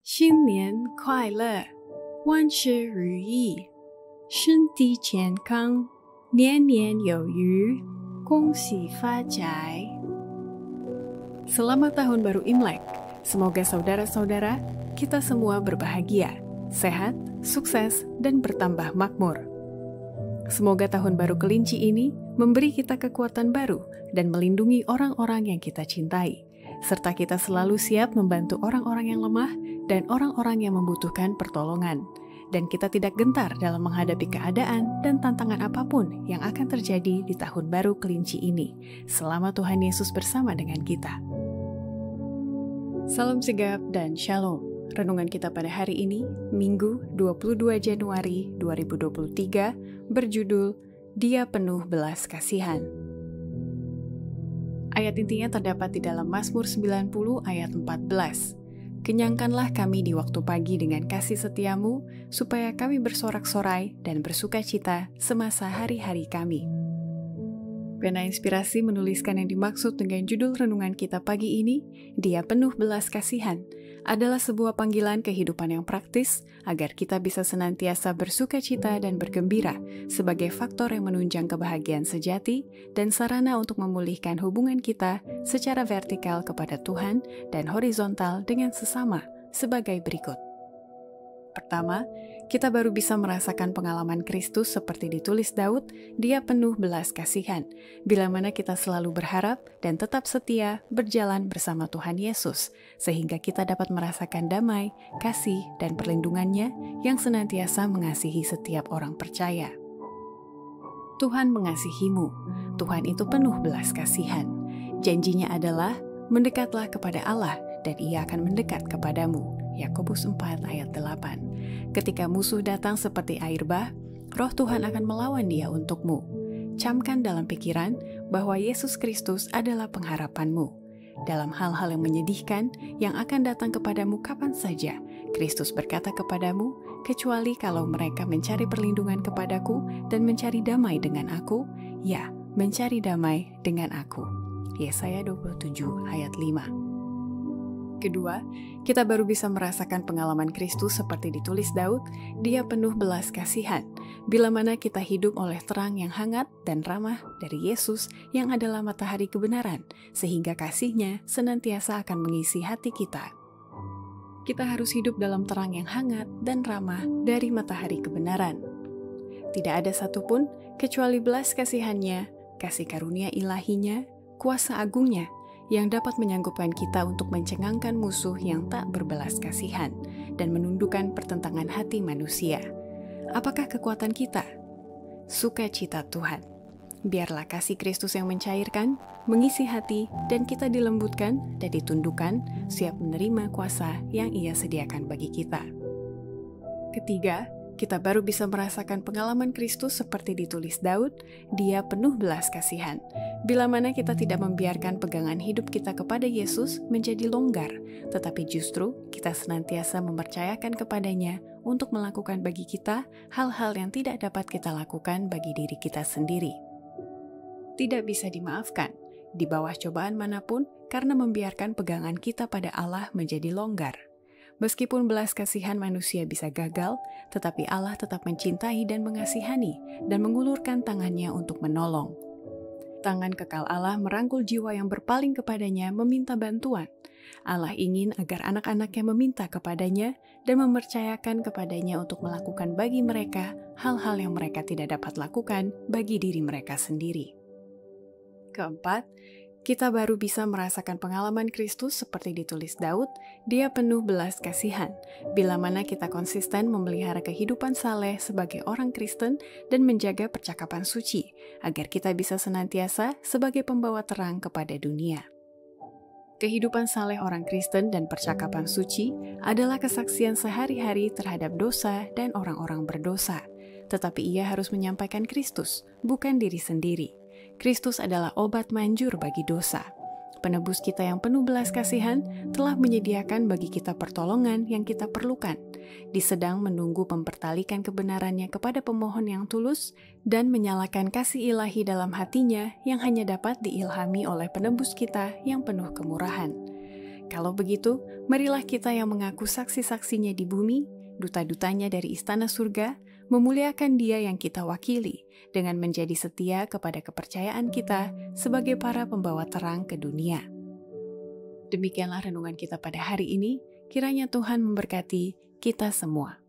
新年快乐，万事如意，身体健康，年年有余，恭喜发财。Selamat Tahun Baru Imlek. Semoga saudara-saudara kita semua berbahagia, sehat, sukses, dan bertambah makmur. Semoga tahun baru kelinci ini memberi kita kekuatan baru dan melindungi orang-orang yang kita cintai, serta kita selalu siap membantu orang-orang yang lemah dan orang-orang yang membutuhkan pertolongan. Dan kita tidak gentar dalam menghadapi keadaan dan tantangan apapun yang akan terjadi di tahun baru kelinci ini, selama Tuhan Yesus bersama dengan kita. Salam sigap dan shalom. Renungan kita pada hari ini, Minggu 22 Januari 2023, berjudul Dia Penuh Belas Kasihan. Ayat intinya terdapat di dalam Mazmur 90 ayat 14. Kenyangkanlah kami di waktu pagi dengan kasih setiamu, supaya kami bersorak-sorai dan bersukacita semasa hari-hari kami. Pena Inspirasi menuliskan yang dimaksud dengan judul renungan kita pagi ini, Dia Penuh Belas Kasihan, adalah sebuah panggilan kehidupan yang praktis agar kita bisa senantiasa bersukacita dan bergembira sebagai faktor yang menunjang kebahagiaan sejati dan sarana untuk memulihkan hubungan kita secara vertikal kepada Tuhan dan horizontal dengan sesama sebagai berikut. Pertama, kita baru bisa merasakan pengalaman Kristus seperti ditulis Daud, Dia penuh belas kasihan, bila mana kita selalu berharap dan tetap setia berjalan bersama Tuhan Yesus, sehingga kita dapat merasakan damai, kasih, dan perlindungannya yang senantiasa mengasihi setiap orang percaya. Tuhan mengasihimu, Tuhan itu penuh belas kasihan. Janjinya adalah, mendekatlah kepada Allah, dan Ia akan mendekat kepadamu. Yakobus 4 ayat 8. Ketika musuh datang seperti air bah, Roh Tuhan akan melawan dia untukmu. Camkan dalam pikiran bahwa Yesus Kristus adalah pengharapanmu. Dalam hal-hal yang menyedihkan yang akan datang kepadamu kapan saja, Kristus berkata kepadamu, kecuali kalau mereka mencari perlindungan kepadaku dan mencari damai dengan aku, ya, mencari damai dengan aku. Yesaya 27 ayat 5. Kedua, kita baru bisa merasakan pengalaman Kristus seperti ditulis Daud, Dia penuh belas kasihan, bila mana kita hidup oleh terang yang hangat dan ramah dari Yesus yang adalah matahari kebenaran, sehingga kasih-Nya senantiasa akan mengisi hati kita. Kita harus hidup dalam terang yang hangat dan ramah dari matahari kebenaran. Tidak ada satupun kecuali belas kasihan-Nya, kasih karunia ilahi-Nya, kuasa agung-Nya, yang dapat menyanggupkan kita untuk mencengangkan musuh yang tak berbelas kasihan dan menundukkan pertentangan hati manusia. Apakah kekuatan kita? Sukacita Tuhan. Biarlah kasih Kristus yang mencairkan, mengisi hati, dan kita dilembutkan dan ditundukkan, siap menerima kuasa yang Ia sediakan bagi kita. Ketiga, kita baru bisa merasakan pengalaman Kristus seperti ditulis Daud, Dia penuh belas kasihan, bila mana kita tidak membiarkan pegangan hidup kita kepada Yesus menjadi longgar, tetapi justru kita senantiasa mempercayakan kepadanya untuk melakukan bagi kita hal-hal yang tidak dapat kita lakukan bagi diri kita sendiri. Tidak bisa dimaafkan di bawah cobaan manapun karena membiarkan pegangan kita pada Allah menjadi longgar. Meskipun belas kasihan manusia bisa gagal, tetapi Allah tetap mencintai dan mengasihani dan mengulurkan tangannya untuk menolong. Tangan kekal Allah merangkul jiwa yang berpaling kepadanya meminta bantuan. Allah ingin agar anak-anaknya meminta kepadanya dan mempercayakan kepadanya untuk melakukan bagi mereka hal-hal yang mereka tidak dapat lakukan bagi diri mereka sendiri. Keempat, kita baru bisa merasakan pengalaman Kristus seperti ditulis Daud, Dia penuh belas kasihan, bila mana kita konsisten memelihara kehidupan saleh sebagai orang Kristen dan menjaga percakapan suci, agar kita bisa senantiasa sebagai pembawa terang kepada dunia. Kehidupan saleh orang Kristen dan percakapan suci adalah kesaksian sehari-hari terhadap dosa dan orang-orang berdosa, tetapi ia harus menyampaikan Kristus, bukan diri sendiri. Kristus adalah obat manjur bagi dosa. Penebus kita yang penuh belas kasihan telah menyediakan bagi kita pertolongan yang kita perlukan. Disedang menunggu mempertalikan kebenarannya kepada pemohon yang tulus dan menyalakan kasih ilahi dalam hatinya yang hanya dapat diilhami oleh penebus kita yang penuh kemurahan. Kalau begitu, marilah kita yang mengaku saksi-saksinya di bumi, duta-dutanya dari istana surga, memuliakan Dia yang kita wakili dengan menjadi setia kepada kepercayaan kita sebagai para pembawa terang ke dunia. Demikianlah renungan kita pada hari ini. Kiranya Tuhan memberkati kita semua.